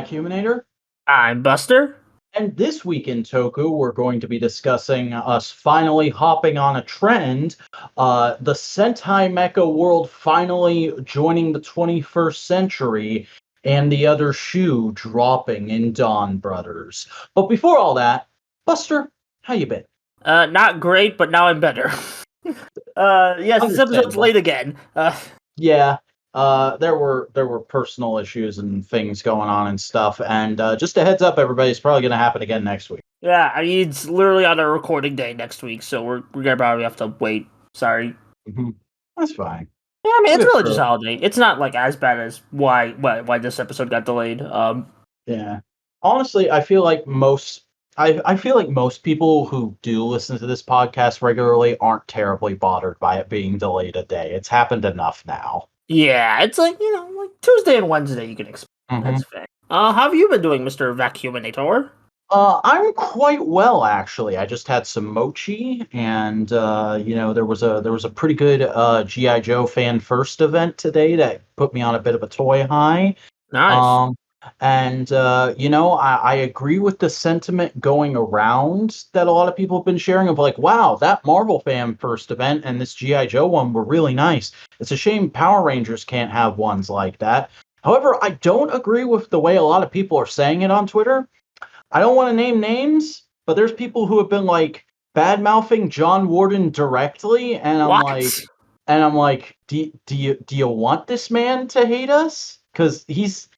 Humanator. I'm Buster. And this week in Toku, we're going to be discussing us finally hopping on a trend, the Sentai Mecha world finally joining the 21st century, and the other shoe dropping in Donbrothers. But before all that, Buster, how you been? Not great, but now I'm better. Yes, this episode's late again. Yeah. There were personal issues and things going on and stuff, and just a heads up, everybody, it's probably going to happen again next week. Yeah, I mean, it's literally on our recording day next week, so we're gonna probably have to wait. Sorry. Mm-hmm. That's fine. Yeah, I mean, it's really just holiday. It's not like as bad as why this episode got delayed. Yeah. Honestly, I feel like most people who do listen to this podcast regularly aren't terribly bothered by it being delayed a day. It's happened enough now. Yeah, it's like, like Tuesday and Wednesday you can expect. Mm-hmm. That's fair. How have you been doing, Mr. Vacuuminator? I'm quite well, actually. I just had some mochi, and there was a pretty good G.I. Joe fan first event today that put me on a bit of a toy high. Nice. I agree with the sentiment going around that a lot of people have been sharing of like, wow, that Marvel fan first event and this G.I. Joe one were really nice. It's a shame Power Rangers can't have ones like that. However, I don't agree with the way a lot of people are saying it on Twitter. I don't want to name names, but there's people who have been like bad-mouthing John Warden directly, and I'm like, do you want this man to hate us? Because he's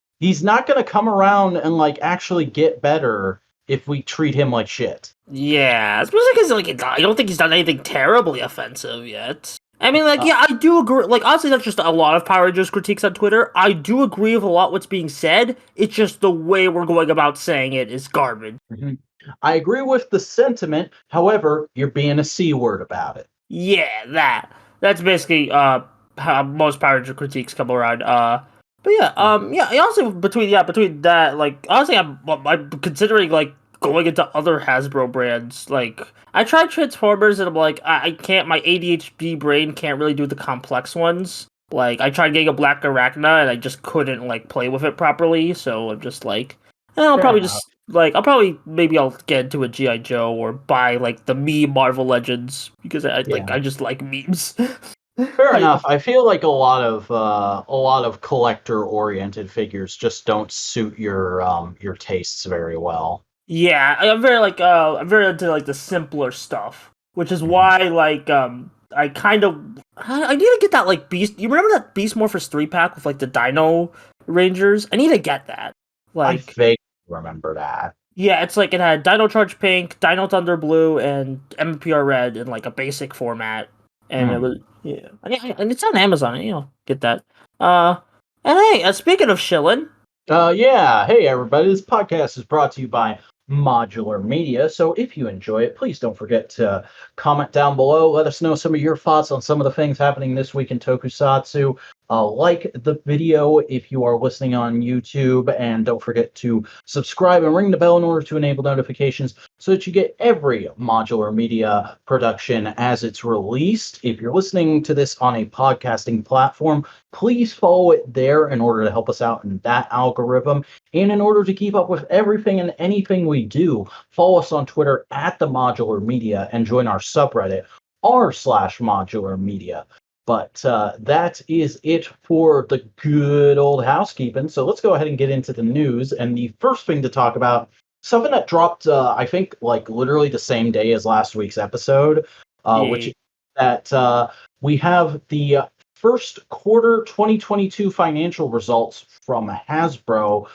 not going to come around and like actually get better if we treat him like shit. Yeah, especially because I don't think he's done anything terribly offensive yet. I mean, I do agree. Like, honestly, that's just a lot of Power Rangers critiques on Twitter. I do agree with a lot what's being said. It's just the way we're going about saying it is garbage. Mm-hmm. I agree with the sentiment. However, you're being a C-word about it. Yeah, that's basically how most Power Rangers critiques come around. But yeah, also between that, like, honestly, I'm considering like going into other Hasbro brands. Like, I tried Transformers and I'm like, I can't, my ADHD brain can't really do the complex ones. Like, I tried getting a Black Arachna and I just couldn't like play with it properly. So I'm just like, I'll probably maybe I'll get into a G.I. Joe or buy like the meme Marvel Legends because I just like memes. Fair enough. I feel like a lot of collector-oriented figures just don't suit your tastes very well. Yeah, I'm very into like the simpler stuff, which is why I need to get that like Beast. You remember that Beast Morphers 3-pack with like the Dino Rangers? I need to get that. Like, I vaguely remember that. Yeah, it's like it had Dino Charge Pink, Dino Thunder Blue, and MPR Red in like a basic format, and it was and it's on Amazon. Get that. And hey, speaking of shilling. Hey everybody, this podcast is brought to you by Modular Media, so if you enjoy it, please don't forget to comment down below, let us know some of your thoughts on some of the things happening this week in Tokusatsu. Like the video if you are listening on YouTube, and don't forget to subscribe and ring the bell in order to enable notifications so that you get every Modular Media production as it's released. If you're listening to this on a podcasting platform, please follow it there in order to help us out in that algorithm. And in order to keep up with everything and anything we do, follow us on Twitter at the Modular Media and join our subreddit r/Modular Media. But that is it for the good old housekeeping. So let's go ahead and get into the news. And the first thing to talk about, something that dropped, I think, like literally the same day as last week's episode, which is that we have the first quarter 2022 financial results from Hasbro.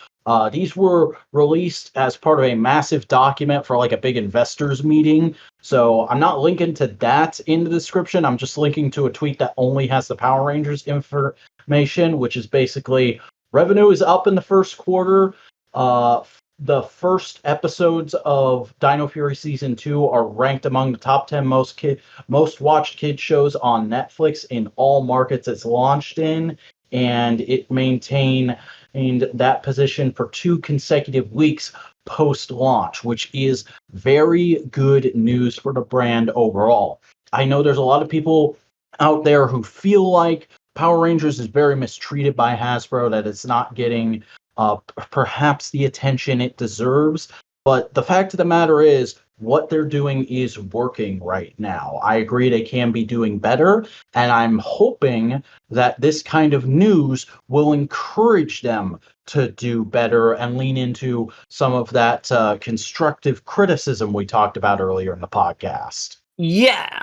These were released as part of a massive document for like a big investors meeting. So I'm not linking to that in the description. I'm just linking to a tweet that only has the Power Rangers information, which is basically revenue is up in the first quarter. The first episodes of Dino Fury Season 2 are ranked among the top 10 most watched kid shows on Netflix in all markets it's launched in, and it maintained that position for 2 consecutive weeks post-launch, which is very good news for the brand overall. I know there's a lot of people out there who feel like Power Rangers is very mistreated by Hasbro, that it's not getting perhaps the attention it deserves. But the fact of the matter is, what they're doing is working right now. I agree they can be doing better, and I'm hoping that this kind of news will encourage them to do better and lean into some of that constructive criticism we talked about earlier in the podcast. Yeah.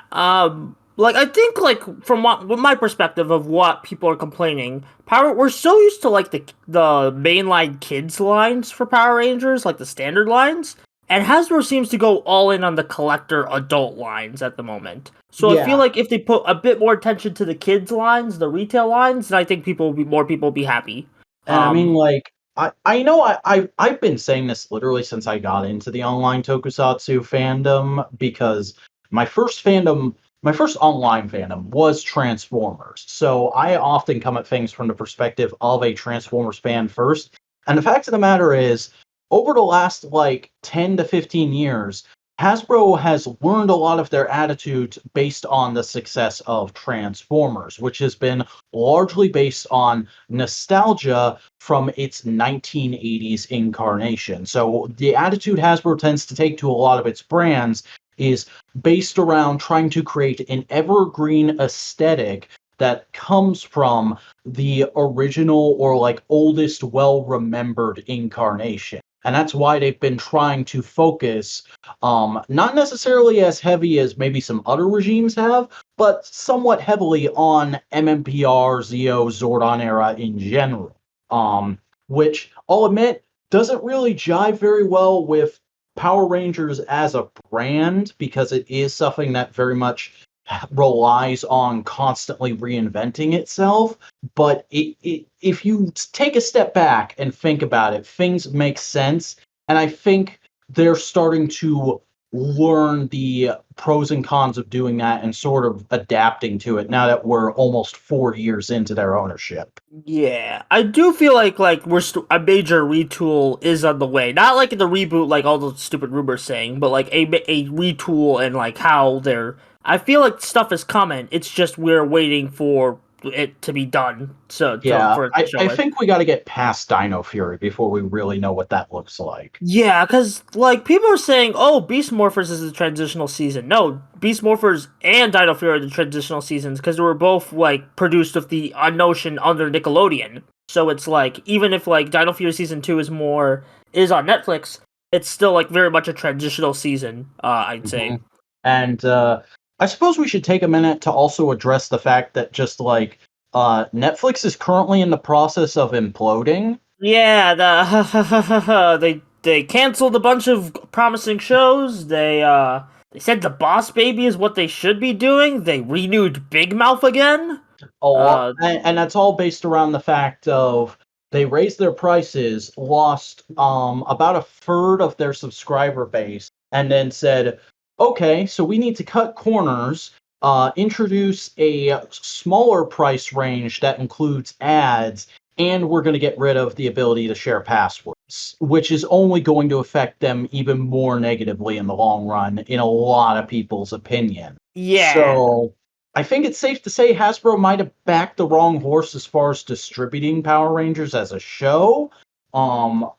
Like I think like from with my perspective of what people are complaining, we're so used to like the mainline kids lines for Power Rangers, like the standard lines, and Hasbro seems to go all in on the collector adult lines at the moment. So I feel Yeah. like if they put a bit more attention to the kids lines, the retail lines, then I think more people will be happy. And I mean, like, I know I've been saying this literally since I got into the online tokusatsu fandom because my first fandom, my first online fandom was Transformers. So I often come at things from the perspective of a Transformers fan first. And the fact of the matter is, over the last like 10 to 15 years, Hasbro has learned a lot of their attitudes based on the success of Transformers, which has been largely based on nostalgia from its 1980s incarnation. So the attitude Hasbro tends to take to a lot of its brands is based around trying to create an evergreen aesthetic that comes from the original or like oldest well-remembered incarnation. And that's why they've been trying to focus, not necessarily as heavy as maybe some other regimes have, but somewhat heavily on MMPR, Zeo, Zordon era in general. Which I'll admit doesn't really jive very well with Power Rangers as a brand because it is something that very much relies on constantly reinventing itself. But if you take a step back and think about it, things make sense. And I think they're starting to learn the pros and cons of doing that and sort of adapting to it now that we're almost 4 years into their ownership. Yeah, I do feel like a major retool is on the way. Not like the reboot, like all the stupid rumors saying, but like a retool and like how they're. I feel like stuff is coming. It's just we're waiting for it to be done. Yeah, For it to I show it. think we got to get past Dino Fury before we really know what that looks like. Yeah, because like people are saying, oh, Beast Morphers is the transitional season. No, Beast Morphers and Dino Fury are the transitional seasons because they were both like produced with the Notion under Nickelodeon. So it's like even if like Dino Fury season 2 is on Netflix, it's still like very much a transitional season. I'd say. Mhm. And I suppose we should take a minute to also address the fact that just like Netflix is currently in the process of imploding. Yeah, they canceled a bunch of promising shows. They said the Boss Baby is what they should be doing. They renewed Big Mouth again. A lot, Uh, and that's all based around the fact of they raised their prices, lost about a third of their subscriber base, and then said, okay, so we need to cut corners, introduce a smaller price range that includes ads, and we're going to get rid of the ability to share passwords, which is only going to affect them even more negatively in the long run, in a lot of people's opinion. yeah, So I think it's safe to say Hasbro might have backed the wrong horse as far as distributing Power Rangers as a show.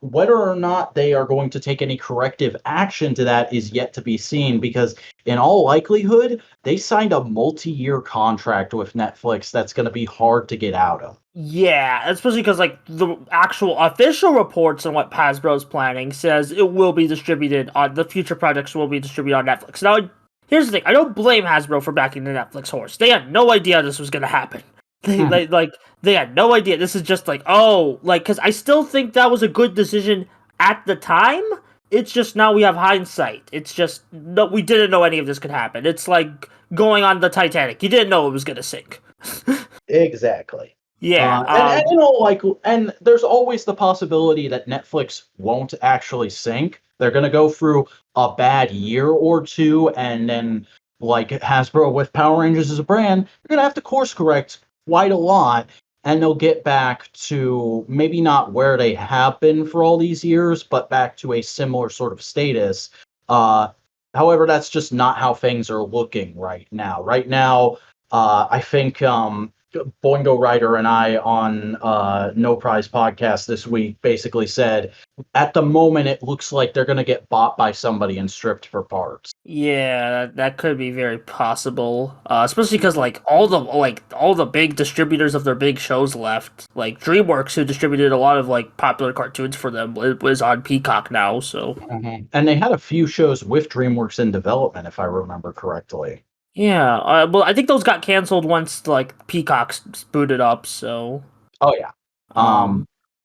Whether or not they are going to take any corrective action to that is yet to be seen because, in all likelihood, they signed a multi-year contract with Netflix that's going to be hard to get out of. yeah. Especially because like the actual official reports on what Hasbro's planning says it will be distributed on the future projects will be distributed on Netflix. Now, here's the thing: I don't blame Hasbro for backing the Netflix horse. They had no idea this was gonna happen. They had no idea. This is just like, oh, like, because I still think that was a good decision at the time. It's just now we have hindsight. It's just no, we didn't know any of this could happen. It's like going on the Titanic. You didn't know it was gonna sink. Exactly. Yeah. And you know, like, and there's always the possibility that Netflix won't actually sink. They're gonna go through a bad year or two, and then, like Hasbro with Power Rangers as a brand, they're gonna have to course correct quite a lot, and they'll get back to maybe not where they have been for all these years, but back to a similar sort of status. Uh, However, that's just not how things are looking right now. Right now, I think Boingo Rider and I on No Prize podcast this week basically said, at the moment, it looks like they're going to get bought by somebody and stripped for parts. Yeah, that could be very possible. Especially because all the big distributors of their big shows left. Like DreamWorks, who distributed a lot of popular cartoons for them, was on Peacock now. So And they had a few shows with DreamWorks in development, if I remember correctly. yeah, well, I think those got canceled once Peacock booted up. So Oh yeah.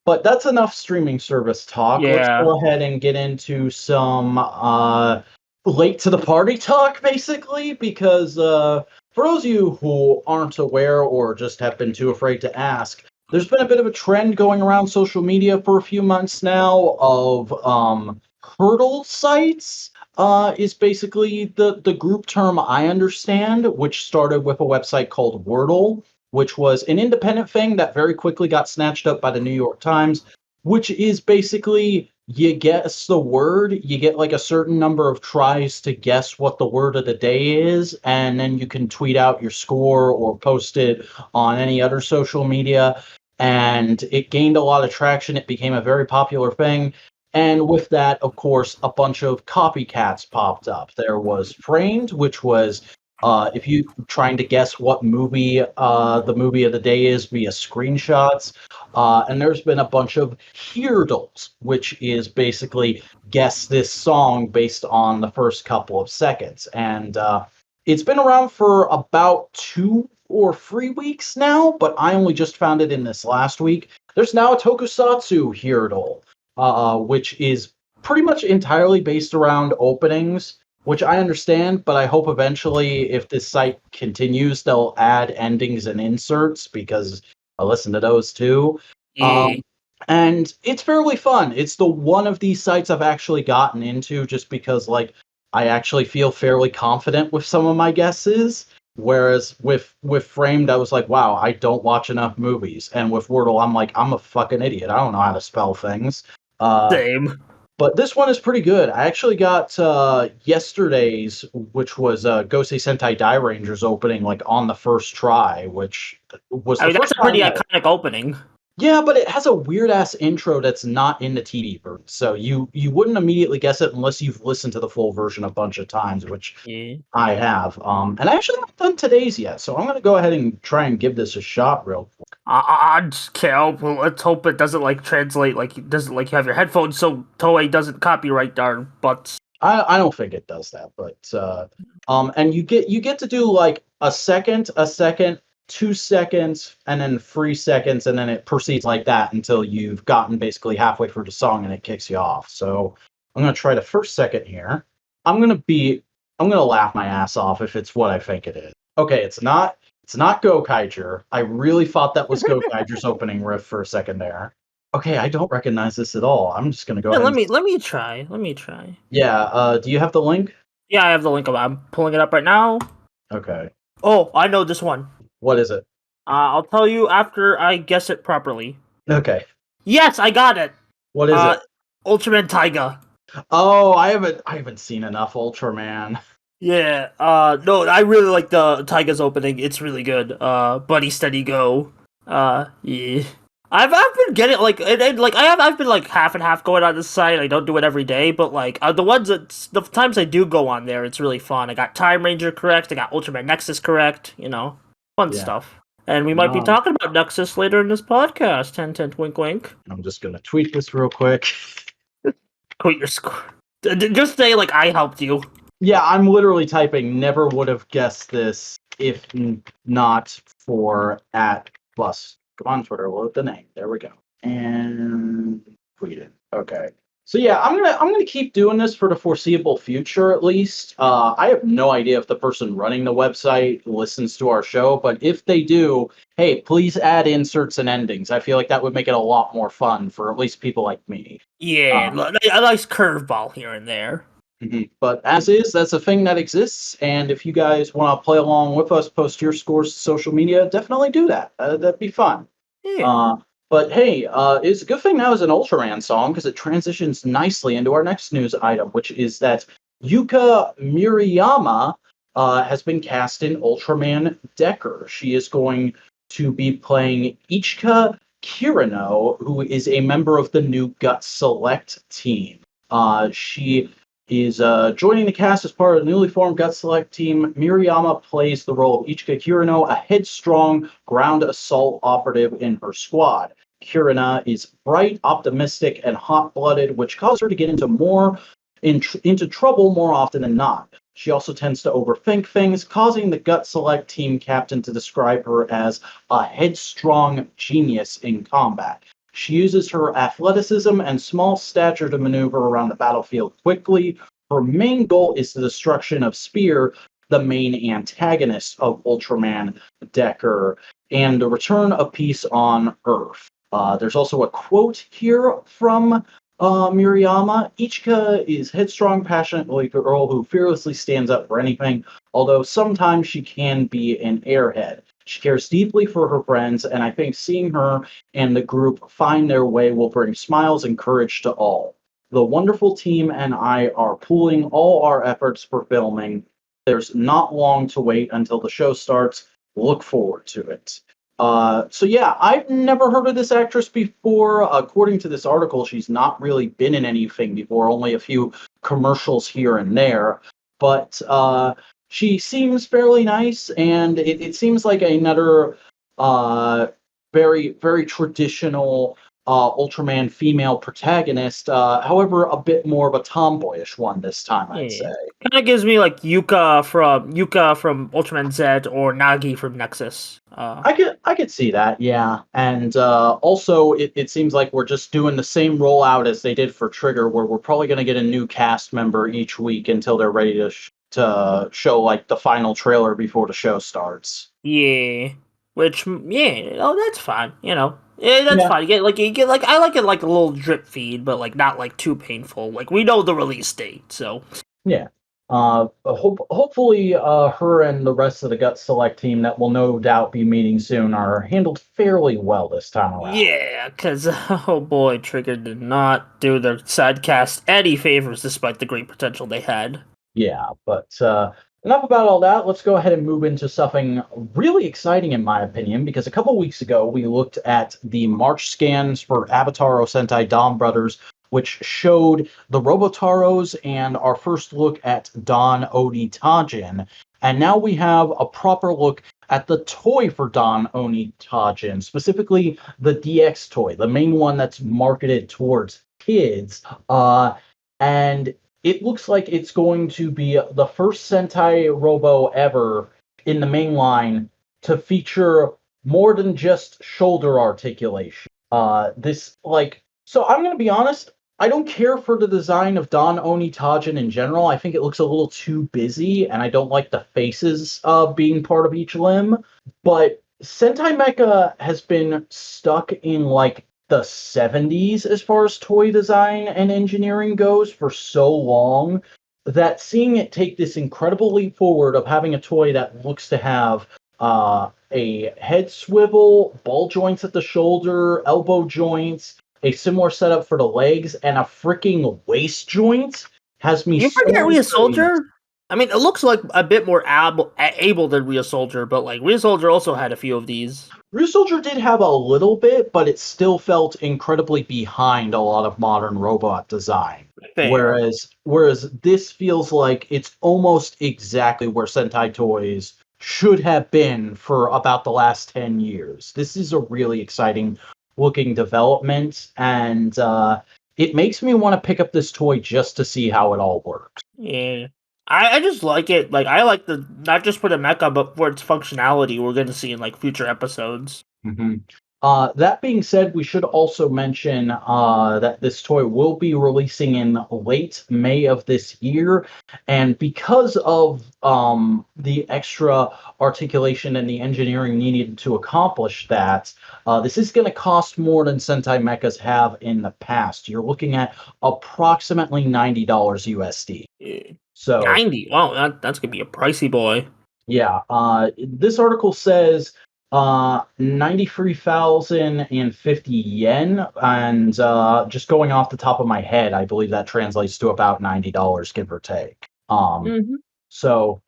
But that's enough streaming service talk. Let's yeah. go ahead and get into some late to the party talk, basically, because for those of you who aren't aware or just have been too afraid to ask, there's been a bit of a trend going around social media for a few months now of Heardle sites. Is basically the group term I understand, which started with a website called Wordle, which was an independent thing that very quickly got snatched up by the New York Times, which is basically you guess the word, you get like a certain number of tries to guess what the word of the day is, and then you can tweet out your score or post it on any other social media. And it gained a lot of traction. It became a very popular thing. And with that, of course, a bunch of copycats popped up. There was Framed, which was if you trying to guess what movie the movie of the day is via screenshots. And there's been a bunch of Heardles, which is basically guess this song based on the first couple of seconds. And it's been around for about 2 or 3 weeks now, but I only just found it in this last week. There's now a Tokusatsu Heardle, which is pretty much entirely based around openings, which I understand, but I hope eventually, if this site continues, they'll add endings and inserts, because I listen to those too. Yeah. And it's fairly fun. It's the one of these sites I've actually gotten into just because, I actually feel fairly confident with some of my guesses. Whereas with Framed, I was like, wow, I don't watch enough movies. And with Wordle, I'm like, I'm a fucking idiot. I don't know how to spell things. Same. But this one is pretty good. I actually got yesterday's, which was Gosei Sentai Die Rangers opening, on the first try, which was I mean, that's first a pretty time iconic opening. Yeah, but it has a weird ass intro that's not in the TV version, so you wouldn't immediately guess it unless you've listened to the full version a bunch of times, which Yeah. I have. And I actually haven't done today's yet, so I'm gonna go ahead and try and give this a shot real quick. I just can't help. Well, let's hope it doesn't translate it doesn't you have your headphones so Toei doesn't copyright darn butts. I don't think it does that, but and you get to do a second, 2 seconds, and then 3 seconds, and then it proceeds like that until you've gotten basically halfway through the song and it kicks you off. So I'm gonna try the first second here. I'm gonna laugh my ass off if it's what I think it is. Okay, it's not Gokaiger. I really thought that was Gokaiger's opening riff for a second there. Okay, I don't recognize this at all. I'm just gonna go ahead. Let me try. Let me try. Yeah. Do you have the link? Yeah, I have the link. I'm pulling it up right now. Okay. Oh, I know this one. What is it? I'll tell you after I guess it properly. Okay. Yes, I got it. What is it? Ultraman Taiga. Oh, I haven't seen enough Ultraman. Yeah. No, I really like the Taiga's opening. It's really good. Buddy Steady Go. Yeah. I've been getting I've been half and half going on this site. I don't do it every day, but the times I do go on there, it's really fun. I got Time Ranger correct. I got Ultraman Nexus correct. Fun stuff. And we might be talking about Nexus later in this podcast. 10 wink wink. I'm just gonna tweet this real quick. Tweet your score. Just say I helped you. Yeah, I'm literally typing. Never would have guessed this if not for @plus. Come on, Twitter, load the name. There we go. And tweet it. Okay. So yeah, I'm gonna keep doing this for the foreseeable future, at least. I have no idea if the person running the website listens to our show, but if they do, hey, please add inserts and endings. I feel like that would make it a lot more fun for at least people like me. Yeah, a nice curveball here and there. But as is, that's a thing that exists, and if you guys want to play along with us, post your scores to social media, definitely do that. That'd be fun. Yeah. But hey, it's a good thing that was an Ultraman song, because it transitions nicely into our next news item, which is that Yuka Murayama has been cast in Ultraman Decker. She is going to be playing Ichika Kirano, who is a member of the new Gut Select team. She is joining the cast as part of the newly formed Gut Select team. Murayama plays the role of Ichika Kirano, a headstrong ground assault operative in her squad. Kirana is bright, optimistic, and hot-blooded, which causes her to get into trouble more often than not. She also tends to overthink things, causing the Gut Select team captain to describe her as a headstrong genius in combat. She uses her athleticism and small stature to maneuver around the battlefield quickly. Her main goal is the destruction of Spear, the main antagonist of Ultraman Decker, and the return of peace on Earth. There's also a quote here from Murayama. Ichika is headstrong, passionate girl who fearlessly stands up for anything, although sometimes she can be an airhead. She cares deeply for her friends, and I think seeing her and the group find their way will bring smiles and courage to all. The wonderful team and I are pooling all our efforts for filming. There's not long to wait until the show starts. Look forward to it. So yeah, I've never heard of this actress before. According to this article, she's not really been in anything before, only a few commercials here and there. But she seems fairly nice, and it seems like another very, very traditional Ultraman female protagonist. However, a bit more of a tomboyish one this time, I'd say. Kind of gives me like Yuka from Ultraman Z or Nagi from Nexus. I could see that, yeah. And also, it seems like we're just doing the same rollout as they did for Trigger, where we're probably going to get a new cast member each week until they're ready to show like the final trailer before the show starts. Yeah, that's fine. That's fine. You get like I like it like a little drip feed, but like not like too painful. Like we know the release date, so yeah. Hopefully, her and the rest of the Gut Select team that will no doubt be meeting soon are handled fairly well this time around. Yeah, because oh boy, Trigger did not do their side cast any favors despite the great potential they had. Yeah, but enough about all that. Let's go ahead and move into something really exciting, in my opinion, because a couple weeks ago we looked at the March scans for Avataro Sentai Donbrothers, which showed the Robotaros and our first look at Don Onitaijin. And now we have a proper look at the toy for Don Onitaijin, specifically the DX toy, the main one that's marketed towards kids. And it looks like it's going to be the first Sentai Robo ever in the main line to feature more than just shoulder articulation. So I'm going to be honest, I don't care for the design of Don Onitaijin in general. I think it looks a little too busy, and I don't like the faces being part of each limb. But Sentai Mecha has been stuck in like the 70s as far as toy design and engineering goes for so long that seeing it take this incredible leap forward of having a toy that looks to have a head swivel, ball joints at the shoulder, elbow joints, a similar setup for the legs, and a freaking waist joint has me. You forget Rhea Soldier? I mean, it looks like a bit more able than Rhea Soldier, but like Rhea Soldier also had a few of these. Rhea Soldier did have a little bit, but it still felt incredibly behind a lot of modern robot design. Fair. Whereas this feels like it's almost exactly where Sentai toys should have been for about the last 10 years. This is a really exciting looking development, and it makes me want to pick up this toy just to see how it all works. Yeah. I just like it. Like, I like the, not just for the mecha, but for its functionality we're going to see in, like, future episodes. Mm-hmm. That being said, we should also mention that this toy will be releasing in late May of this year, and because of the extra articulation and the engineering needed to accomplish that, this is going to cost more than Sentai Mechas have in the past. You're looking at approximately $90 USD. Yeah. So 90? Wow, that's going to be a pricey boy. Yeah, this article says 93,050 yen, and just going off the top of my head, I believe that translates to about $90, give or take. So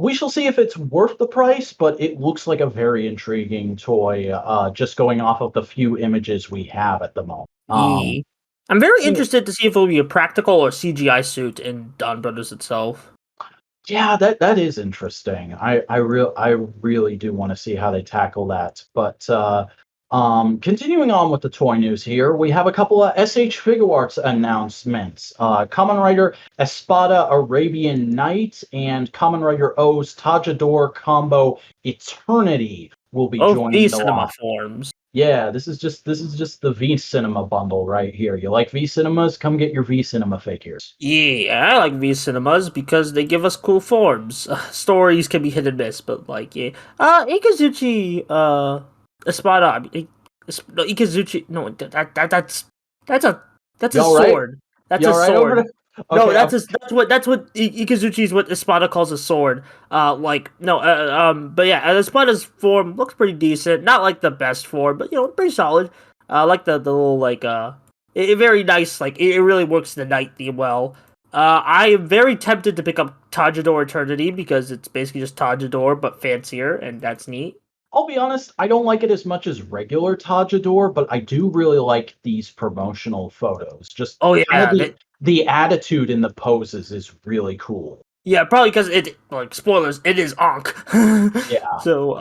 We shall see if it's worth the price, but it looks like a very intriguing toy, just going off of the few images we have at the moment. Yeah. I'm very interested to see if it'll be a practical or CGI suit in Donbrothers itself. Yeah, that is interesting. I really do want to see how they tackle that. But continuing on with the toy news here, we have a couple of SH Figuarts announcements. Kamen Rider Espada Arabian Night and Kamen Rider O's Tajador combo Eternity will be Both joining V the cinema line. forms. Yeah, this is just the V Cinema bundle right here. You like V Cinemas? Come get your V Cinema figures. Yeah, I like V cinemas because they give us cool forms. Stories can be hit and miss, but like yeah. Ikazuchi Espada. I mean, no, Ikazuchi. No, that's a You a all right? sword. That's You a all right over sword. there? No, Okay, that's what Ikazuchi is what Espada calls a sword. Like no, but yeah, Espada's form looks pretty decent. Not like the best form, but pretty solid. Like the little like very nice. Like it really works the night theme well. I am very tempted to pick up Tajador Eternity because it's basically just Tajador but fancier, and that's neat. I'll be honest, I don't like it as much as regular Tajador, but I do really like these promotional photos. Just Oh kind of yeah, the attitude in the poses is really cool. yeah, probably because like spoilers, it is Ankh. Yeah. So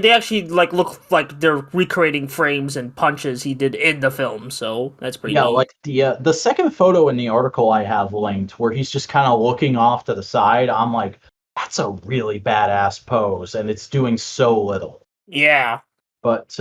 they actually like look like they're recreating frames and punches he did in the film. So that's pretty Yeah, neat. like the second photo in the article I have linked where he's just kind of looking off to the side, I'm like, that's a really badass pose, and it's doing so little. Yeah. But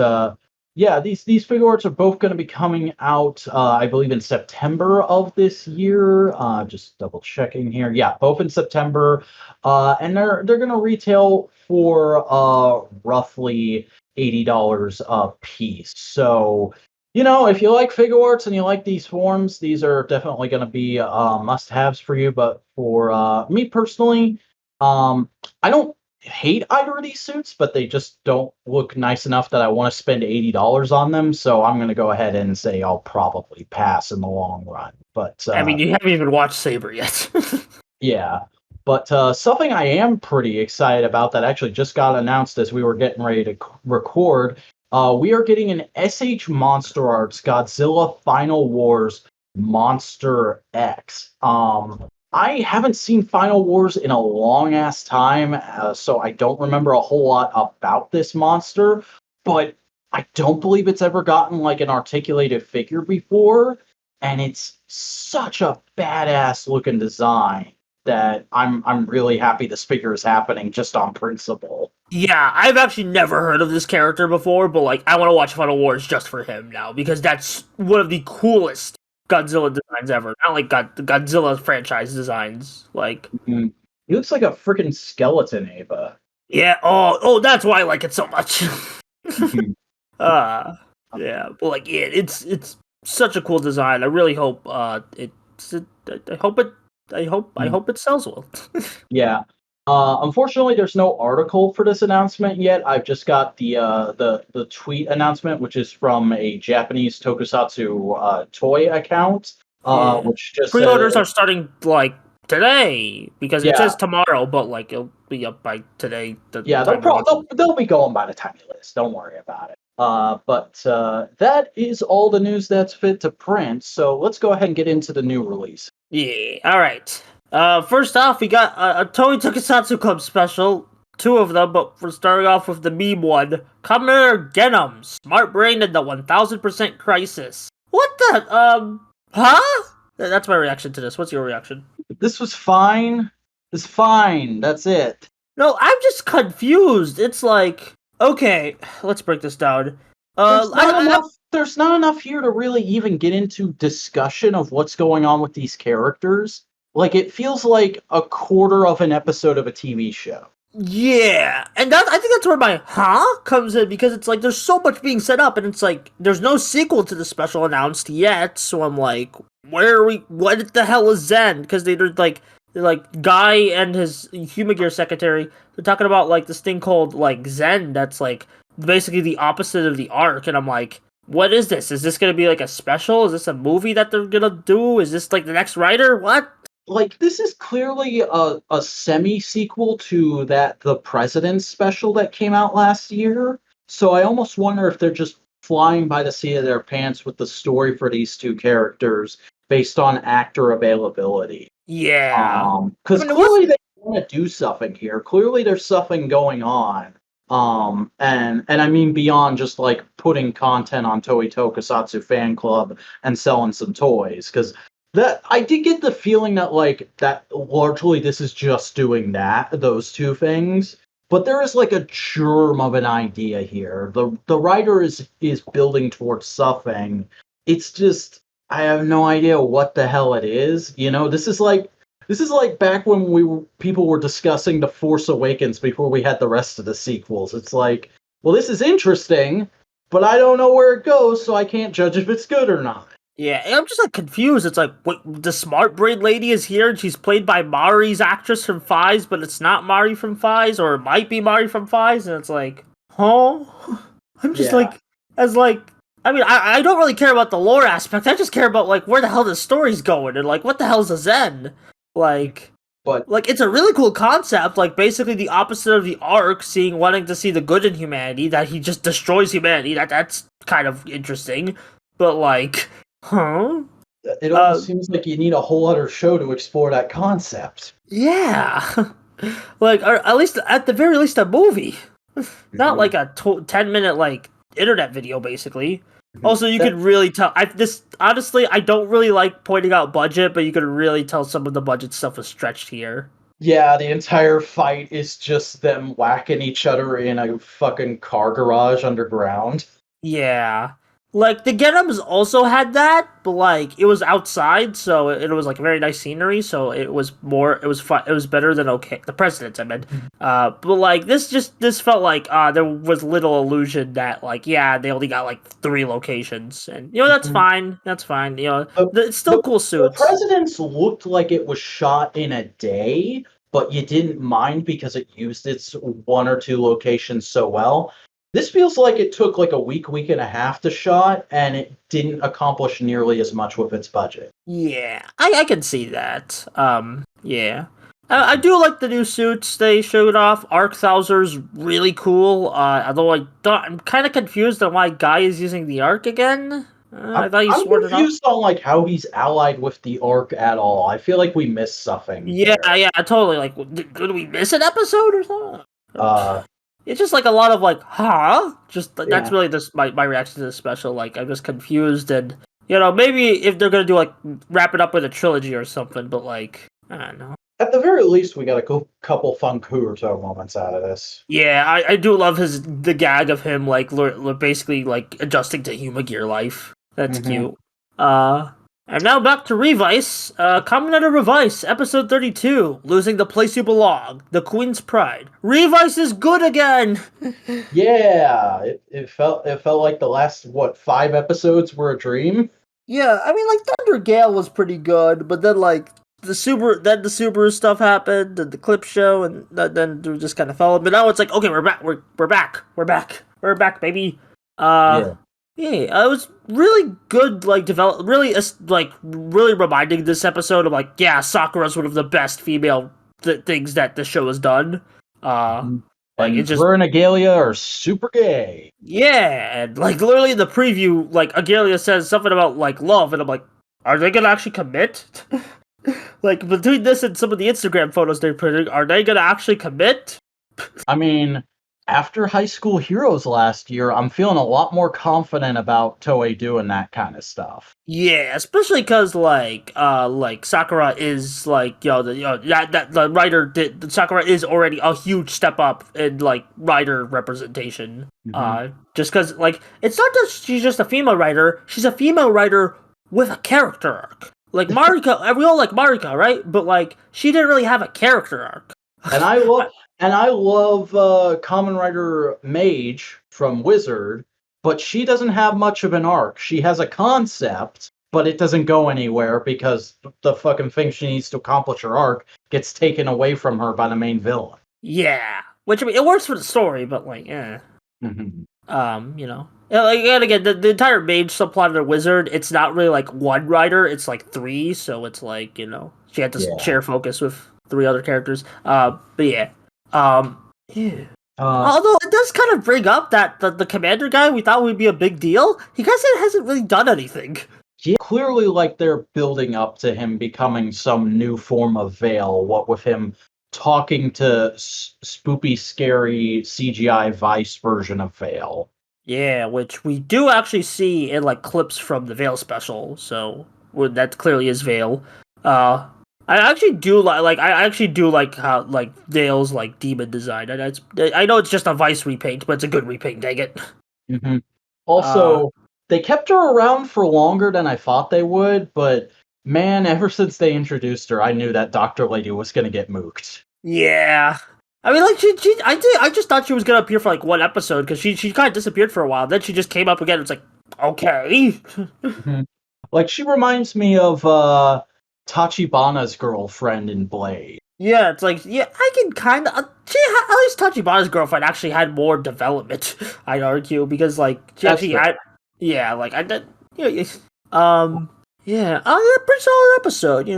yeah, these figure arts are both going to be coming out, I believe, in September of this year. Just double checking here. Yeah, both in September, and they're going to retail for roughly $80 a piece. So, if you like figure arts and you like these forms, these are definitely going to be must-haves for you. But for me personally, I don't hate either of these suits, but they just don't look nice enough that I want to spend $80 on them. So I'm going to go ahead and say I'll probably pass in the long run. But I mean, you haven't even watched Saber yet. yeah. But something I am pretty excited about that actually just got announced as we were getting ready to record. We are getting an SH Monster Arts Godzilla Final Wars Monster X. I haven't seen Final Wars in a long ass time, so I don't remember a whole lot about this monster, but I don't believe it's ever gotten like an articulated figure before, and it's such a badass looking design that I'm really happy this figure is happening just on principle. Yeah, I've actually never heard of this character before, but like I want to watch Final Wars just for him now because that's one of the coolest Godzilla designs ever. Not like the Godzilla franchise designs. Like, Mhm. He looks like a freaking skeleton, Ava. yeah, oh, that's why I like it so much. Mhm. uh, yeah, but like, yeah, it's such a cool design. I really hope I hope it I hope it sells well. Yeah. Unfortunately, there's no article for this announcement yet. I've just got the tweet announcement, which is from a Japanese Tokusatsu toy account, Yeah, which just pre-orders said, are starting like today because it yeah, says tomorrow, but like it'll be up by today. The yeah, time we're recording. they'll be going by the time you list. Don't worry about it. But that is all the news that's fit to print. So let's go ahead and get into the new release. Yeah. All right. First off, we got a Toei Tokusatsu Club special. Two of them, but we're starting off with the meme one. Kamen Genom, Smart Brain and the 1000% Crisis. What the? Huh? That's my reaction to this. What's your reaction? This was fine. It's fine. That's it. No, I'm just confused. It's like, okay, let's break this down. There's not enough here to really even get into discussion of what's going on with these characters. Like it feels like a quarter of an episode of a TV show. Yeah, and I think that's where my comes in because it's like there's so much being set up, and it's like there's no sequel to the special announced yet. So I'm like, where are we? What the hell is Zen? Because they're like Guy and his Human Gear secretary. They're talking about like this thing called like Zen. That's like basically the opposite of the arc, and I'm like, what is this? Is this gonna be like a special? Is this a movie that they're gonna do? Is this like the next writer? What? like this is clearly a semi-sequel to the President's special that came out last year. So I almost wonder if they're just flying by the seat of their pants with the story for these two characters based on actor availability. Yeah. Because clearly they want to do something here. Clearly there's something going on. And I mean beyond just like putting content on Toei Tokusatsu Fan Club and selling some toys. Because that I did get the feeling that like that largely this is just doing those two things. But there is like a germ of an idea here. The writer is building towards something. It's just I have no idea what the hell it is. You know, this is like back when people were discussing The Force Awakens before we had the rest of the sequels. It's like, well, this is interesting, but I don't know where it goes, so I can't judge if it's good or not. Yeah, I'm just like confused. It's like, wait, the smart brain lady is here, and she's played by Mari's actress from Fies, but it's not Mari from Fies, or it might be Mari from Fies, and it's like, huh? I'm just like, I mean, I don't really care about the lore aspect. I just care about like where the hell the story's going, and like what the hell's a Zen? Like, but like it's a really cool concept. Like basically the opposite of the Arc, wanting to see the good in humanity, that he just destroys humanity. That's kind of interesting, but like. Huh? It almost seems like you need a whole other show to explore that concept. Yeah. Like, or at the very least, a movie. Not like a 10-minute, like, internet video, basically. Also, you could really tell. Honestly, I don't really like pointing out budget, but you could really tell some of the budget stuff was stretched here. Yeah, the entire fight is just them whacking each other in a fucking car garage underground. Yeah. Like, the Get-Ems also had that, but, like, it was outside, so it was, like, very nice scenery, so it was better than okay. The Presidents, I meant. But, like, this felt like, there was little illusion that, like, yeah, they only got, like, 3 locations, and, you know, that's fine, you know, it's still cool suits. The Presidents looked like it was shot in a day, but you didn't mind because it used its 1 or 2 locations so well. This feels like it took like a week and a half to shot, and it didn't accomplish nearly as much with its budget. Yeah, I can see that. Yeah. I do like the new suits they showed off. Arc Thouser's really cool. Although I'm kind of confused on why Guy is using the Arc again. I thought I'm confused on like how he's allied with the Arc at all. I feel like we missed something. Yeah, yeah, totally. Like, did we miss an episode or something? It's just like a lot of like, huh? Just that's really just my reaction to this special. Like, I'm just confused, and you know, maybe if they're gonna do like wrap it up with a trilogy or something, but like, I don't know. At the very least, we got a couple fun Kuroto moments out of this. Yeah, I do love the gag of him like basically like adjusting to Humagear life. That's cute. And now back to Revice. Kamen Rider Revice, episode 32, Losing the Place You Belong, The Queen's Pride. Revice is good again! Yeah, it felt like the last, 5 episodes were a dream? Yeah, I mean, like, Thunder Gale was pretty good, but then, like, the Subaru stuff happened, and the clip show, and then it just kind of fell. But now it's like, okay, we're back, baby. Yeah, it was really good, like, really reminding this episode of, like, yeah, Sakura's one of the best female things that the show has done. Like, it's just... her and Agalia are super gay. Yeah, and, like, literally in the preview, like, Agalia says something about, like, love, and I'm like, are they gonna actually commit? Like, between this and some of the Instagram photos they're putting, are they gonna actually commit? I mean... after High School Heroes last year, I'm feeling a lot more confident about Toei doing that kind of stuff. Yeah, especially because like Sakura is like, that the writer did. Sakura is already a huge step up in like writer representation. Just because like it's not that she's just a female writer; she's a female writer with a character arc. Like Marika, we all like Marika, right? But like she didn't really have a character arc. And I love Kamen Rider Mage from Wizard, but she doesn't have much of an arc. She has a concept, but it doesn't go anywhere because the fucking thing she needs to accomplish her arc gets taken away from her by the main villain. Yeah, which I mean, it works for the story, but like, you know, like, and again, the entire Mage subplot of the Wizard, it's not really like one writer, it's like 3, so it's like, you know, She had to Yeah. share focus with 3 other characters. But yeah. Yeah. Although it does kind of bring up that the commander guy we thought would be a big deal, he kind of hasn't really done anything. Yeah, clearly, like they're building up to him becoming some new form of Veil. What with him talking to spoopy, scary CGI Vice version of Veil. Yeah, which we do actually see in like clips from the Veil special. So that clearly is Veil. I actually do like how like Veil's like demon design. And I know it's just a Vice repaint, but it's a good repaint. Dang it. Mm-hmm. Also, they kept her around for longer than I thought they would, but man, ever since they introduced her, I knew that Doctor Lady was gonna get mooked. Yeah. I mean, like I just thought she was gonna appear for like 1 episode because she kind of disappeared for a while. Then she just came up again. It's like, okay. Mm-hmm. Like she reminds me of Tachibana's girlfriend in Blade. Yeah, it's like, yeah, I can kind of. At least Tachibana's girlfriend actually had more development, I'd argue, because like she That's actually fair. had, yeah, like I did, yeah, pretty solid episode.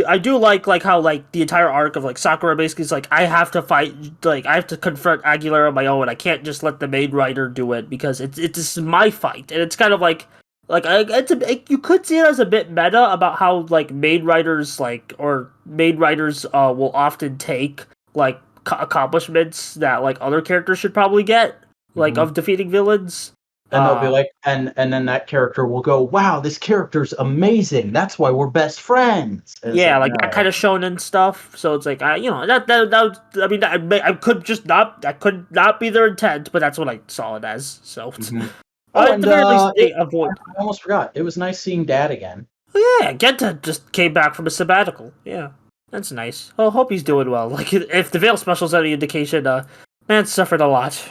I do like how like the entire arc of like Sakura basically is like I have to fight, like I have to confront Aguilera on my own. I can't just let the main writer do it because it's my fight, and it's kind of like you could see it as a bit meta about how like main writers will often take like accomplishments that like other characters should probably get, like of defeating villains. And they'll be like, and then that character will go, "Wow, this character's amazing. That's why we're best friends." And it's Yeah, like that no. kind of shonen stuff. So it's like, that I mean, I could not be their intent, but that's what I saw it as. So, at the very least, they avoid. I almost forgot. It was nice seeing Dad again. Oh yeah, Genta just came back from a sabbatical. Yeah, that's nice. Oh, hope he's doing well. Like, if the Veil special's any indication, man suffered a lot.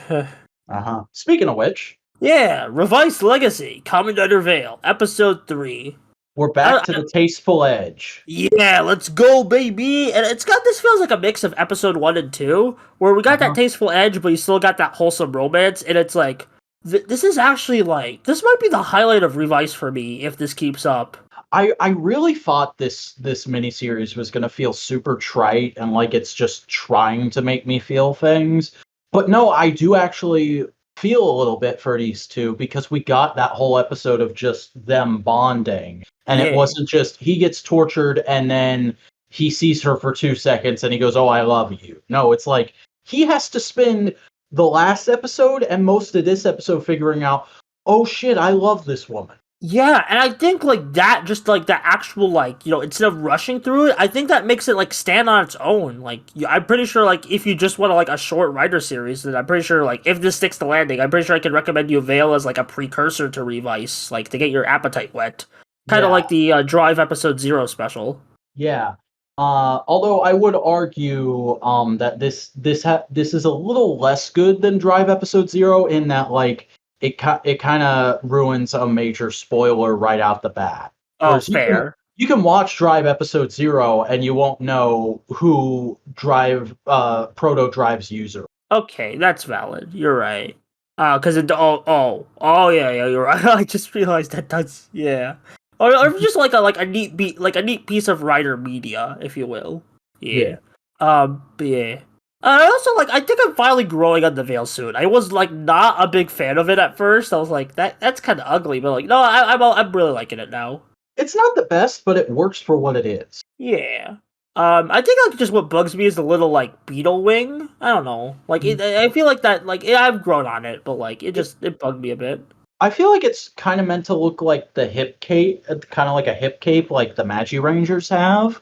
Speaking of which, yeah, Revised Legacy, Kamen Rider Veil, Episode 3. we're back to the tasteful edge. Yeah, let's go, baby! And this feels like a mix of Episode 1 and 2, where we got that tasteful edge, but you still got that wholesome romance, and it's like, this is actually like, this might be the highlight of Revised for me, if this keeps up. I really thought this miniseries was gonna feel super trite and like it's just trying to make me feel things. But no, I do actually feel a little bit for these two because we got that whole episode of just them bonding. And it wasn't just he gets tortured and then he sees her for 2 seconds and he goes, "Oh, I love you." No, it's like he has to spend the last episode and most of this episode figuring out, "Oh shit, I love this woman." Yeah, and I think like that, just like the actual like, instead of rushing through it, I think that makes it like stand on its own. Like, I'm pretty sure like if you just want like a short writer series, then I'm pretty sure like if this sticks to landing, I'm pretty sure I can recommend you Veil as like a precursor to Revice, like to get your appetite wet, kind of like the Drive Episode 0 special. Yeah. Although I would argue that this is a little less good than Drive Episode 0 in that like it kind of ruins a major spoiler right out the bat. Oh, fair. You can watch Drive Episode 0 and you won't know who Proto Drive's user. Okay, that's valid. You're right. Because yeah, you're right. I just realized that does, yeah. Or just like a neat piece of writer media, if you will. Yeah. But yeah. I also I think I'm finally growing on the Veil suit. I was like not a big fan of it at first. I was like that's kind of ugly, but like no, I'm really liking it now. It's not the best, but it works for what it is. Yeah. I think like just what bugs me is the little like beetle wing. I don't know. Like I feel like that I've grown on it, but like it bugged me a bit. I feel like it's kind of meant to look like the hip cape, kind of like a hip cape like the Magi Rangers have,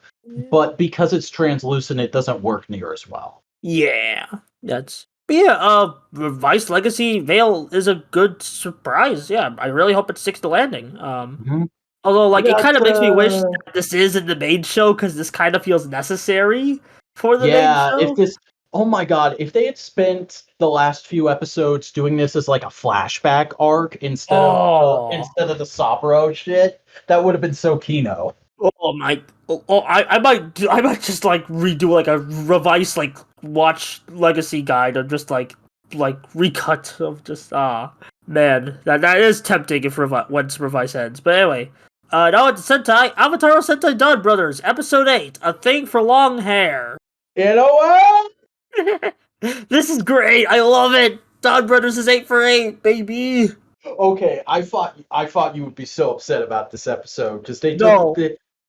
but because it's translucent, it doesn't work near as well. Yeah, Vice Legacy Veil is a good surprise. Yeah, I really hope it sticks to landing. Although, like, it kind of makes me wish that this is in the main show because this kind of feels necessary for the main show. Oh my god, if they had spent the last few episodes doing this as like a flashback arc instead of the Saburo shit, that would have been so Kino. Oh my! I might just like redo like a Revice like watch Legacy guide or just like recut of just man that is tempting if once Revice ends. But anyway, Now it's Sentai, Avataro Sentai Donbrothers, Episode 8, A Thing for Long Hair. You know what? This is great, I love it! Donbrothers is 8 for 8, baby! Okay, I thought you would be so upset about this episode because they No.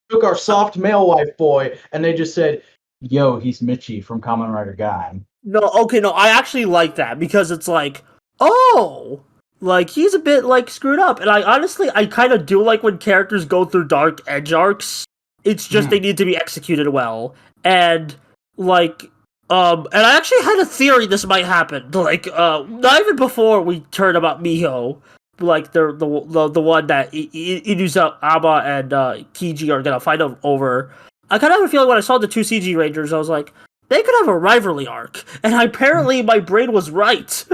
took our soft male life boy and they just said, "Yo, he's Michi from Kamen Rider Guy." No, okay, no, I actually like that because it's like, oh, like he's a bit like screwed up, and I kind of do like when characters go through dark edge arcs. It's just they need to be executed well, and like, and I actually had a theory this might happen. Like, not even before we heard about Miho, like the one that Inusa, Aba, and Kiji are gonna fight over. I kind of have a feeling when I saw the two CG Rangers, I was like, they could have a rivalry arc, and apparently my brain was right.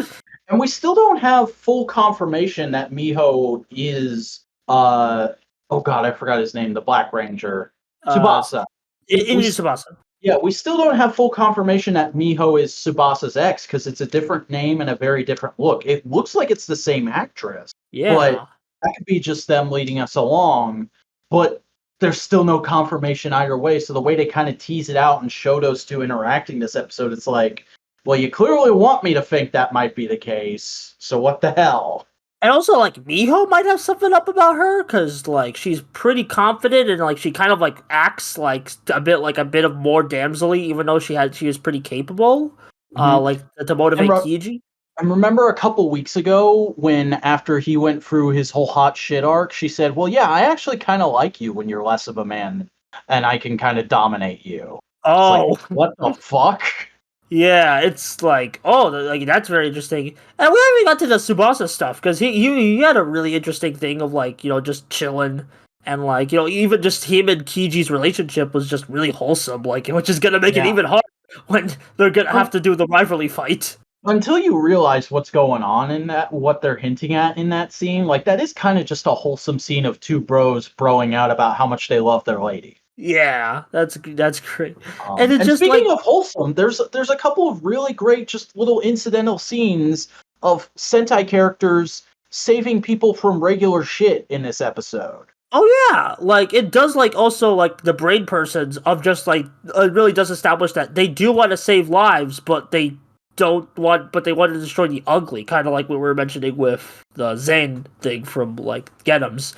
And we still don't have full confirmation that Miho is oh god, I forgot his name, the Black Ranger. Tsubasa. It is Tsubasa. Yeah, we still don't have full confirmation that Miho is Tsubasa's ex because it's a different name and a very different look. It looks like it's the same actress. Yeah. But that could be just them leading us along. But there's still no confirmation either way. So the way they kind of tease it out and show those two interacting this episode, it's like, well, you clearly want me to think that might be the case. So what the hell? And also, like, Miho might have something up about her, because, like, she's pretty confident, and, like, she kind of, like, acts, like, a bit of more damsel-y, even though she is pretty capable, like, to motivate Kiji. I remember a couple weeks ago, when after he went through his whole hot shit arc, she said, well, yeah, I actually kind of like you when you're less of a man, and I can kind of dominate you. Oh! Like, what the fuck? Yeah, it's like, oh, like that's very interesting. And we haven't even got to the Tsubasa stuff, because he had a really interesting thing of, like, you know, just chilling, and, like, you know, even just him and Kiji's relationship was just really wholesome, like, which is gonna make it even harder when they're gonna have to do the rivalry fight. Until you realize what's going on in that, what they're hinting at in that scene, like, that is kind of just a wholesome scene of two bros broing out about how much they love their lady. Yeah, that's great. And it's just speaking like, of wholesome, there's a couple of really great, just little incidental scenes of Sentai characters saving people from regular shit in this episode. Oh yeah, like it does, like also like the brain persons of just like it really does establish that they do want to save lives, but they want to destroy the ugly, kind of like what we were mentioning with the Zane thing from like Genums.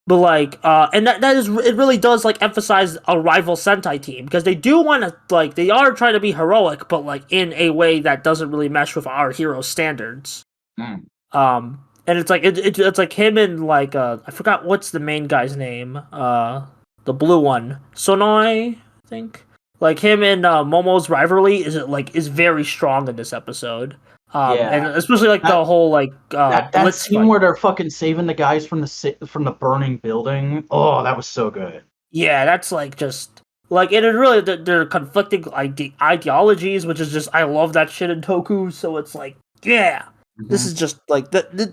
But like, and that is, it really does like emphasize a rival Sentai team, because they do want to, like, they are trying to be heroic, but like in a way that doesn't really mesh with our hero standards. And it's like it's like him and like I forgot what's the main guy's name, the blue one, Sonoi, I think. Like him and Momo's rivalry is very strong in this episode. And especially like the whole like that scene where they're fucking saving the guys from the burning building. Oh, that was so good. Yeah, that's like just like it really they're conflicting ideologies, which is just, I love that shit in Toku. So it's like, yeah, this is just like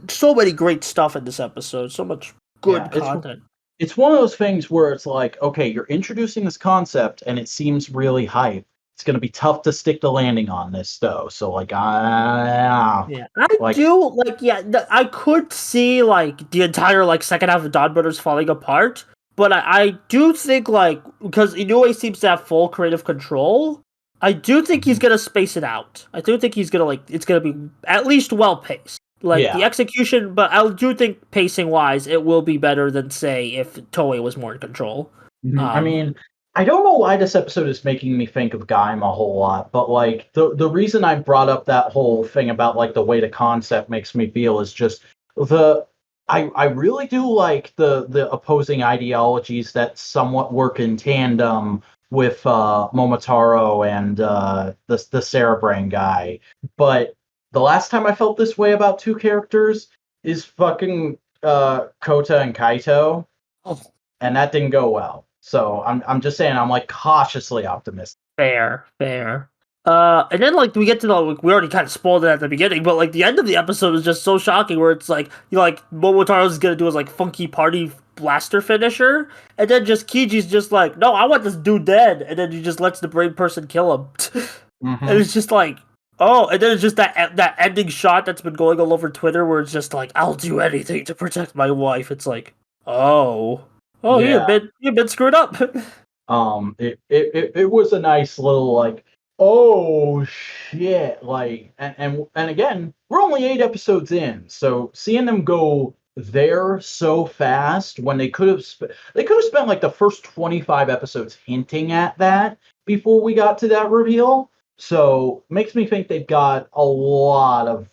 so many great stuff in this episode. So much good content. It's one of those things where it's like, okay, you're introducing this concept and it seems really hype. It's going to be tough to stick the landing on this, though. So, like, I could see, like, the entire, like, second half of Donbrothers falling apart, but I do think, like, because Inoue seems to have full creative control, I do think he's going to space it out. I do think he's going to, like, it's going to be at least well-paced. Like, the execution, but I do think pacing-wise, it will be better than, say, if Toei was more in control. I mean, I don't know why this episode is making me think of Gaim a whole lot, but like the reason I brought up that whole thing about like the way the concept makes me feel is just I really do like the opposing ideologies that somewhat work in tandem with Momotaro and the Cerebrain guy. But the last time I felt this way about two characters is fucking Kota and Kaito. And that didn't go well. So I'm just saying, I'm like cautiously optimistic. Fair. And then like we get to we already kind of spoiled it at the beginning, but like the end of the episode is just so shocking, where it's like, you know, like Momotaro's gonna do his like funky party blaster finisher, and then just Kiji's just like, no, I want this dude dead, and then he just lets the brain person kill him. And it's just like, oh, and then it's just that ending shot that's been going all over Twitter, where it's just like, I'll do anything to protect my wife. It's like, Oh, Yeah. you've been screwed up. It was a nice little like, oh shit, like, and again, we're only 8 episodes in, so seeing them go there so fast when they could have spent like the first 25 episodes hinting at that before we got to that reveal. So makes me think they've got a lot of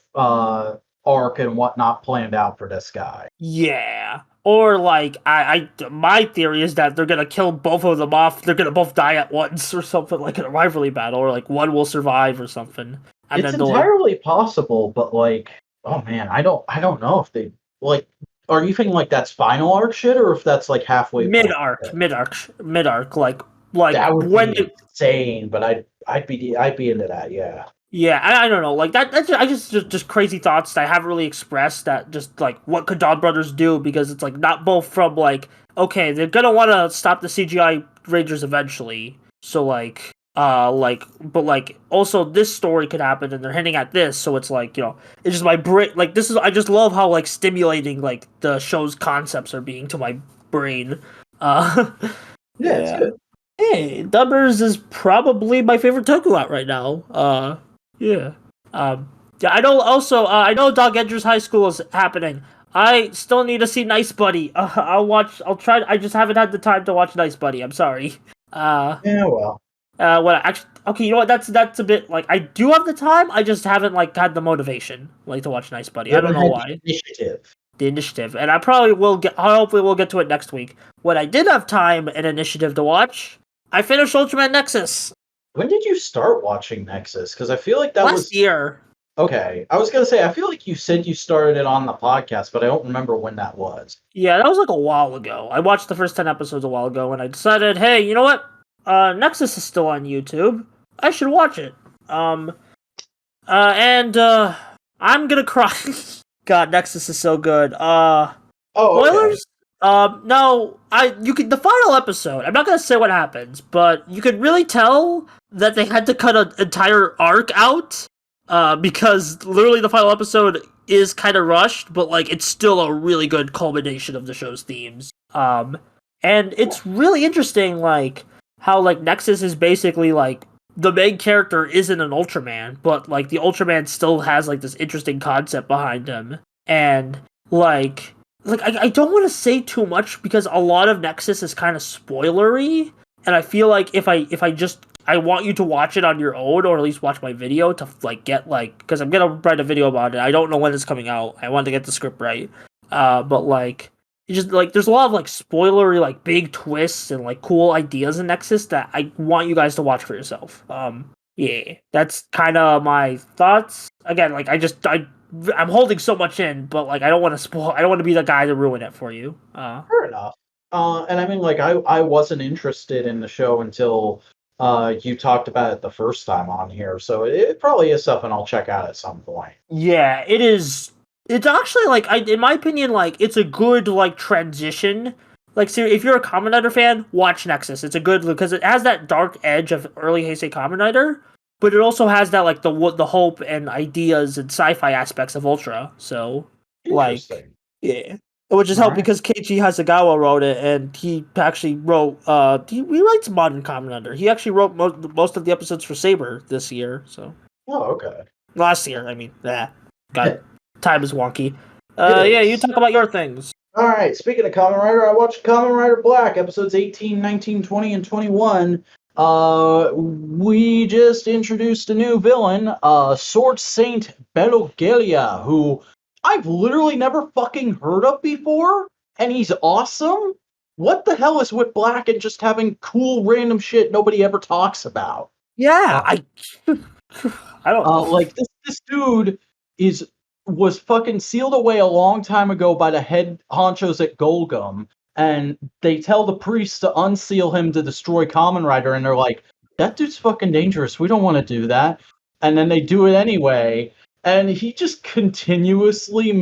arc and whatnot planned out for this guy. Yeah. Or like my theory is that they're gonna kill both of them off. They're gonna both die at once or something, like in a rivalry battle, or like one will survive or something. And It's then they'll like entirely possible, but like, oh man, I don't know if they like. Are you thinking like that's final arc shit, or if that's like halfway point shit? mid arc, like That would when be insane, but I'd be into that, yeah. yeah, I don't know, like that's just crazy thoughts that I haven't really expressed. That just like what could Dawn Brothers do, because it's like not both from like okay, they're gonna want to stop the CGI Rangers eventually, so like but like also this story could happen and they're hinting at this, so it's like, you know, it's just my brain, like this is, I just love how like stimulating like the show's concepts are being to my brain. uh Yeah, it's yeah. good. Hey, Dubbers is probably my favorite toku out right now. Yeah. Yeah, I know. Also, I know Dog Edger's High School is happening. I still need to see Nice Buddy. I'll watch. I'll try. I just haven't had the time to watch Nice Buddy. I'm sorry. Uh, Yeah, well, what actually? Okay, you know what? That's a bit like I do have the time. I just haven't like had the motivation like to watch Nice Buddy. you I don't haven't know had why. the initiative. The initiative, and I probably will get. Hopefully, we'll get to it next week. When I did have time and initiative to watch, I finished Ultraman Nexus When did you start watching Nexus? Because I feel like that last was year. okay. I was gonna say I feel like you said you started it on the podcast, but I don't remember when that was. Yeah, that was like a while ago. I watched the first 10 episodes a while ago, and I decided, hey, you know what? Nexus is still on YouTube. I should watch it. And I'm gonna cry. God, Nexus is so good. Oh, okay. Spoilers? No, you could, the final episode, I'm not gonna say what happens, but you could really tell that they had to cut an entire arc out, because literally the final episode is kind of rushed, but like it's still a really good culmination of the show's themes. And it's really interesting, like how like Nexus is basically like the main character isn't an Ultraman, but like the Ultraman still has like this interesting concept behind him, and like I don't want to say too much because a lot of Nexus is kind of spoilery, and I feel like if I just I want you to watch it on your own, or at least watch my video to like get like, because I'm gonna write a video about it. I don't know when it's coming out. I want to get the script right. But like it's just like there's a lot of like spoilery, like big twists and like cool ideas in Nexus that I want you guys to watch for yourself. Yeah, that's kind of my thoughts. Again, like I'm holding so much in, but like I don't want to spoil. I don't want to be the guy to ruin it for you. Fair enough. And I mean, like, I wasn't interested in the show until you talked about it the first time on here, so it probably is something I'll check out at some point. Yeah, it is. It's actually like in my opinion, like it's a good like transition. Like, so if you're a Kamen Rider fan, watch Nexus. It's a good, because it has that dark edge of early Heisei Kamen Rider, but it also has that like the hope and ideas and sci-fi aspects of Ultra. So like, Interesting. yeah, which is helped Alright. because Keiichi Hasegawa wrote it, and he actually wrote he writes modern Kamen Rider. He actually wrote most of the episodes for Saber this year. So Oh, okay. last year, I mean, God, time is wonky. It Yeah, is. you talk about your things. All right, speaking of Kamen Rider, I watched Kamen Rider Black, episodes 18, 19, 20, and 21. We just introduced a new villain, Sword Saint Belogelia, who I've literally never fucking heard of before, and he's awesome. What the hell is with Black and just having cool random shit nobody ever talks about? Yeah, I don't know. Like this dude was fucking sealed away a long time ago by the head honchos at Golgum, and they tell the priests to unseal him to destroy Kamen Rider, and they're like, "That dude's fucking dangerous. We don't want to do that." And then they do it anyway, and he just continuously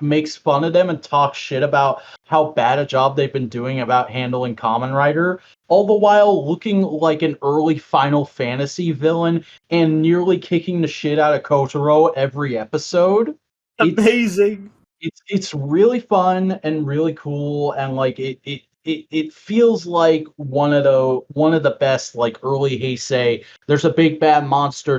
makes fun of them and talks shit about how bad a job they've been doing about handling Kamen Rider, all the while looking like an early Final Fantasy villain and nearly kicking the shit out of Kotaro every episode. Amazing. It's really fun and really cool, and like it feels like one of the best like early Heisei. There's a big bad monster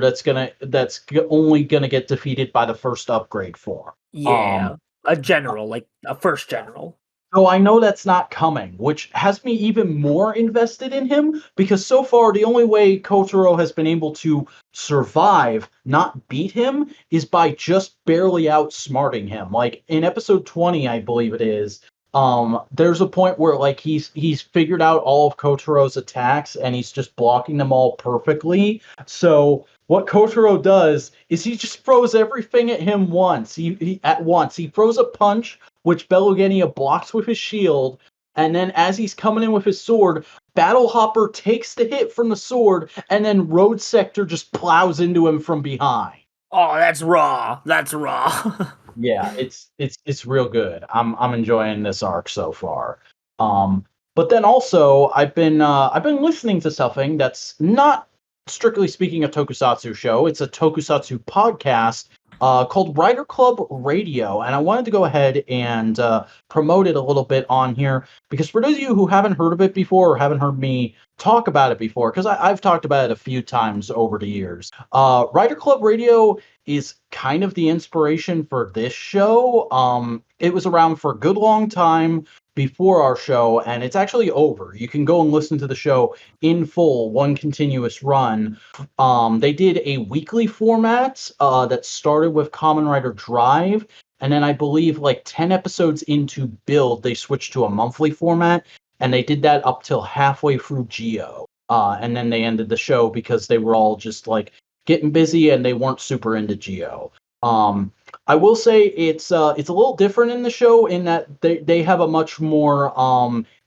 only gonna get defeated by the first upgrade form. Yeah, a general, like a first general. So I know that's not coming, which has me even more invested in him because so far the only way Kotaro has been able to survive, not beat him, is by just barely outsmarting him. Like in episode 20, I believe it is, there's a point where like he's figured out all of Kotaro's attacks and he's just blocking them all perfectly. So what Kotaro does is he just throws everything at him once. He at once. He throws a punch which Belugenia blocks with his shield, and then as he's coming in with his sword, Battle Hopper takes the hit from the sword, and then Road Sector just plows into him from behind. Oh, that's raw. That's raw. Yeah, it's real good. I'm enjoying this arc so far. But then also I've been listening to something that's not strictly speaking a tokusatsu show. It's a tokusatsu podcast called Writer Club Radio, and I wanted to go ahead and promote it a little bit on here because for those of you who haven't heard of it before or haven't heard me talk about it before, because I've talked about it a few times over the years, Writer Club Radio is kind of the inspiration for this show. It was around for a good long time before our show, and it's actually over. You can go and listen to the show in full, one continuous run. They did a weekly format that started with Kamen Rider Drive, and then I believe like 10 episodes into Build, they switched to a monthly format, and they did that up till halfway through Geo. And then they ended the show because they were all just like getting busy and they weren't super into Geo. I will say it's a little different in the show in that they have a much more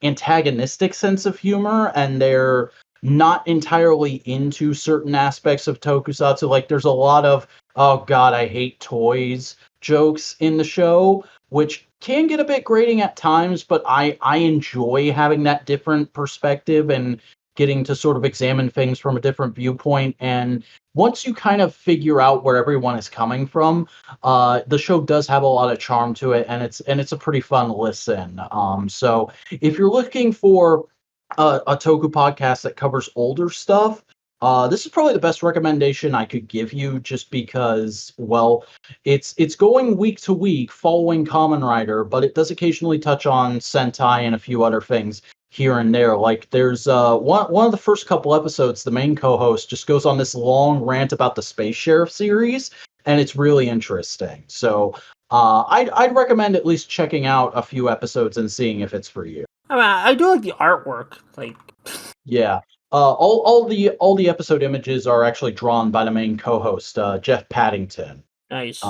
antagonistic sense of humor, and they're not entirely into certain aspects of tokusatsu. Like there's a lot of "oh god, I hate toys" jokes in the show, which can get a bit grating at times, but I enjoy having that different perspective and getting to sort of examine things from a different viewpoint. And once you kind of figure out where everyone is coming from, the show does have a lot of charm to it, and it's a pretty fun listen. So if you're looking for a Toku podcast that covers older stuff, this is probably the best recommendation I could give you, just because, well, it's going week to week following Kamen Rider, but it does occasionally touch on Sentai and a few other things here and there. Like there's one of the first couple episodes, the main co-host just goes on this long rant about the Space Sheriff series, and it's really interesting. So I'd recommend at least checking out a few episodes and seeing if it's for you. I mean, I do like the artwork. Like, Yeah. All the episode images are actually drawn by the main co-host, Jeff Paddington. nice.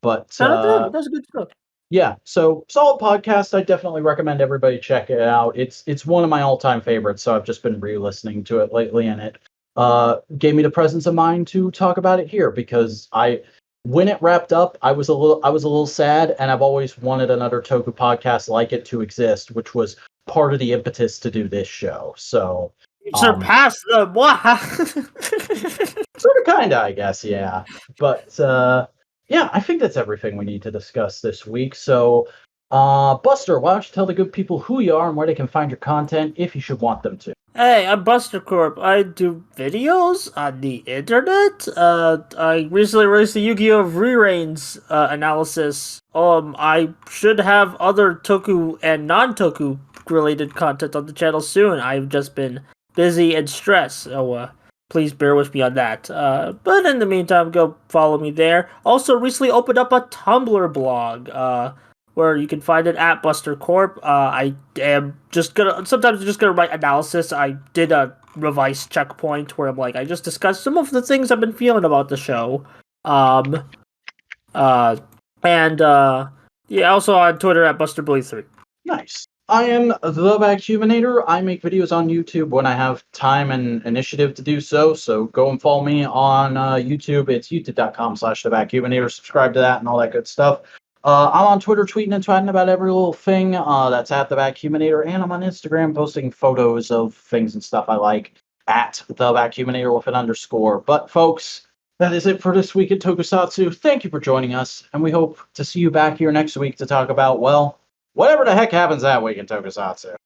But That's good stuff. yeah, so solid podcast. I definitely recommend everybody check it out. It's one of my all-time favorites, so I've just been re-listening to it lately, and it gave me the presence of mind to talk about it here because when it wrapped up, I was a little sad, and I've always wanted another Toku podcast like it to exist, which was part of the impetus to do this show. So Surpass the what? sort of kinda, I guess, yeah. But yeah, I think that's everything we need to discuss this week. So Buster, why don't you tell the good people who you are and where they can find your content if you should want them to? Hey, I'm Buster Corp. I do videos on the internet. I recently released the Yu-Gi-Oh! Re-Rains analysis. I should have other Toku and non-Toku related content on the channel soon. I've just been busy and stressed, so please bear with me on that. But in the meantime, go follow me there. Also, recently opened up a Tumblr blog, where you can find it at Buster Corp. I am sometimes I'm just gonna write analysis. I did a revised checkpoint where I'm like, I just discussed some of the things I've been feeling about the show. Yeah, also on Twitter at BusterBlade3. Nice. I am the Vacuuminator. I make videos on YouTube when I have time and initiative to do so. So go and follow me on YouTube. It's youtube.com/thevacuuminator. Subscribe to that and all that good stuff. I'm on Twitter tweeting and twatting about every little thing. That's at the Vacuuminator, and I'm on Instagram posting photos of things and stuff I like at the Vacuuminator with an underscore. But folks, That is it for this week in Tokusatsu. Thank you for joining us, and we hope to see you back here next week to talk about, well, whatever the heck happens that week in Tokusatsu.